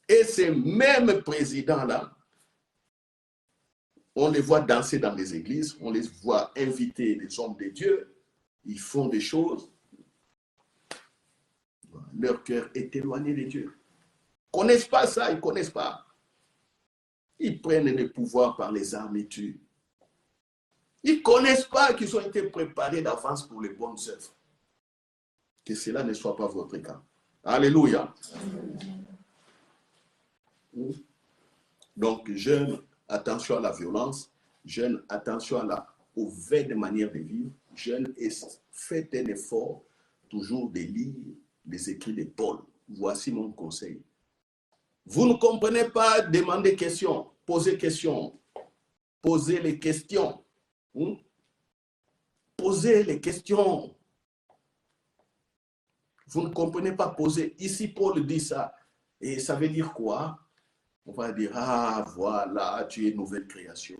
Et ces mêmes présidents-là, on les voit danser dans les églises, on les voit inviter les hommes de Dieu, ils font des choses, leur cœur est éloigné de Dieu. Ils ne connaissent pas ça, ils ne connaissent pas. Ils prennent le pouvoir par les armes et tuent. Ils ne connaissent pas qu'ils ont été préparés d'avance pour les bonnes œuvres. Que cela ne soit pas votre cas. Alléluia. Donc, jeunes, attention à la violence. Jeunes, attention aux vaines manières de vivre. Jeunes, faites un effort toujours de lire les écrits de Paul. Voici mon conseil. Vous ne comprenez pas, demandez questions, posez questions. Posez les questions. Posez les questions. Vous ne comprenez pas, posez. Ici, Paul dit ça. Et ça veut dire quoi? On va dire, ah, voilà, tu es une nouvelle création.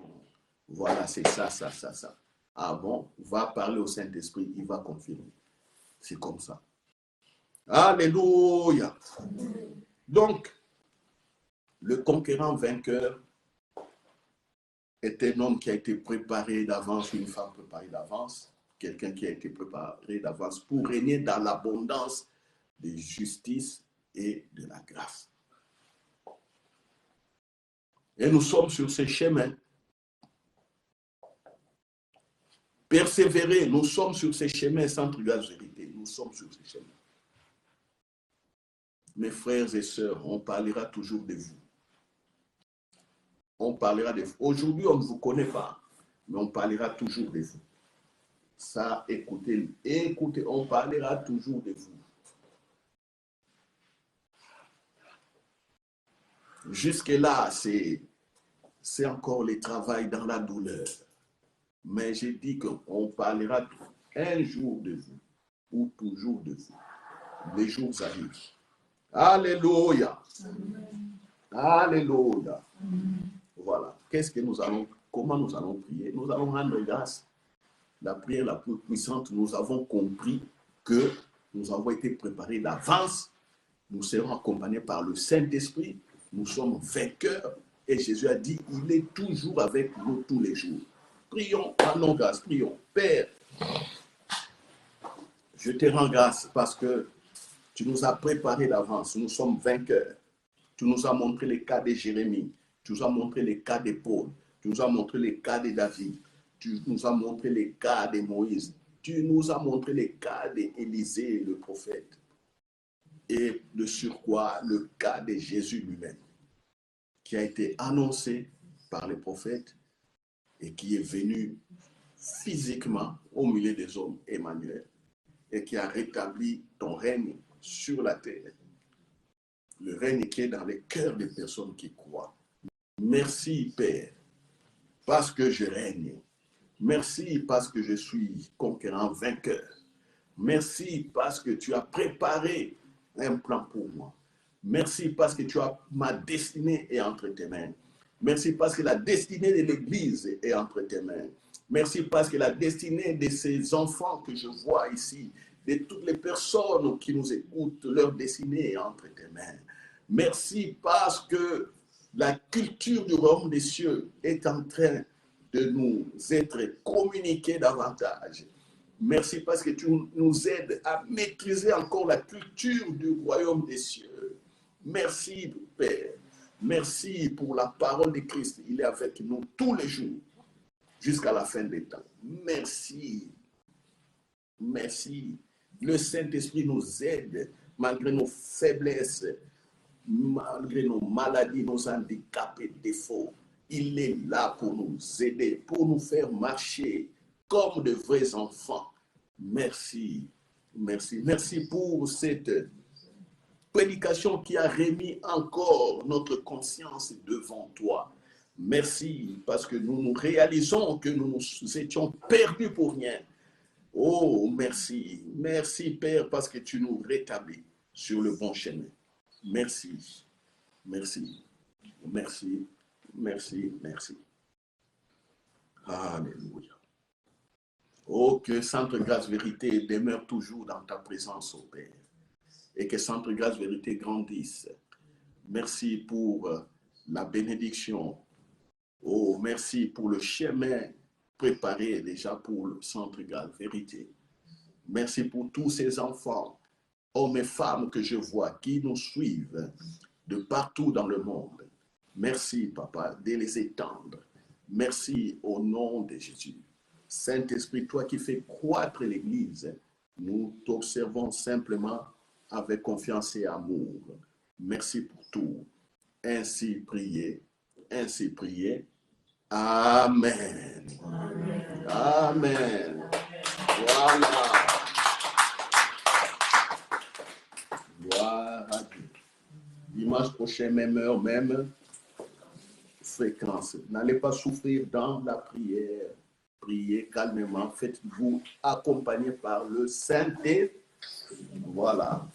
Voilà, c'est ça, ça, ça, ça. Ah bon, va parler au Saint-Esprit, il va confirmer. C'est comme ça. Alléluia. Donc, le conquérant vainqueur est un homme qui a été préparé d'avance, une femme préparée d'avance, quelqu'un qui a été préparé d'avance pour régner dans l'abondance de justice et de la grâce. Et nous sommes sur ce chemin. Persévérer, nous sommes sur ce chemin, Centre Grâce Vérité. Nous sommes sur ce chemin. Mes frères et sœurs, on parlera toujours de vous. On parlera de vous. Aujourd'hui, on ne vous connaît pas, mais on parlera toujours de vous. Ça, écoutez, écoutez, on parlera toujours de vous. Jusque-là, c'est encore le travail dans la douleur. Mais j'ai dit qu'on parlera un jour de vous, ou toujours de vous. Les jours arrivent. Alléluia. Alléluia. Voilà. Qu'est-ce que nous allons, comment nous allons prier? Nous allons rendre grâce. La prière la plus puissante, nous avons compris que nous avons été préparés d'avance. Nous serons accompagnés par le Saint-Esprit. Nous sommes vainqueurs. Et Jésus a dit, il est toujours avec nous tous les jours. Prions, rendons grâce, prions. Père, je te rends grâce parce que tu nous as préparés d'avance. Nous sommes vainqueurs. Tu nous as montré les cas de Jérémie. Tu nous as montré les cas de Paul. Tu nous as montré les cas de David. Tu nous as montré les cas de Moïse. Tu nous as montré les cas d'Élisée, le prophète. Et de surcroît, le cas de Jésus lui-même, qui a été annoncé par les prophètes et qui est venu physiquement au milieu des hommes, Emmanuel, et qui a rétabli ton règne sur la terre. Le règne qui est dans les cœurs des personnes qui croient. Merci, Père, parce que je règne. Merci parce que je suis conquérant, vainqueur. Merci parce que tu as préparé un plan pour moi. Merci parce que ma destinée est entre tes mains. Merci parce que la destinée de l'Église est entre tes mains. Merci parce que la destinée de ces enfants que je vois ici, de toutes les personnes qui nous écoutent, leur destinée est entre tes mains. Merci parce que la culture du royaume des cieux est en train de nous être communiquée davantage. Merci parce que tu nous aides à maîtriser encore la culture du royaume des cieux. Merci, Père. Merci pour la parole de Christ. Il est avec nous tous les jours jusqu'à la fin des temps. Merci. Merci. Le Saint-Esprit nous aide malgré nos faiblesses, malgré nos maladies, nos handicaps et défauts. Il est là pour nous aider, pour nous faire marcher comme de vrais enfants. Merci. Merci. Merci pour cette prédication qui a remis encore notre conscience devant toi. Merci parce que nous réalisons que nous étions perdus pour rien. Oh, merci. Merci, Père, parce que tu nous rétablis sur le bon chemin. Merci. Merci. Merci. Merci. Merci. Alléluia. Oh, que Centre Grâce Vérité demeure toujours dans ta présence, oh Père. Et que Centre Grâce Vérité grandisse. Merci pour la bénédiction. Oh, merci pour le chemin préparé déjà pour le Centre Grâce Vérité. Merci pour tous ces enfants, hommes et femmes que je vois, qui nous suivent de partout dans le monde. Merci, Papa, de les étendre. Merci au nom de Jésus. Saint-Esprit, toi qui fais croître l'Église, nous t'observons simplement avec confiance et amour. Merci pour tout. Ainsi priez, ainsi priez. Amen. Amen. Voilà. Gloire à Dieu. Dimanche prochain, même heure, même fréquence. N'allez pas souffrir dans la prière. Priez calmement. Faites-vous accompagner par le Saint-Esprit. Voilà.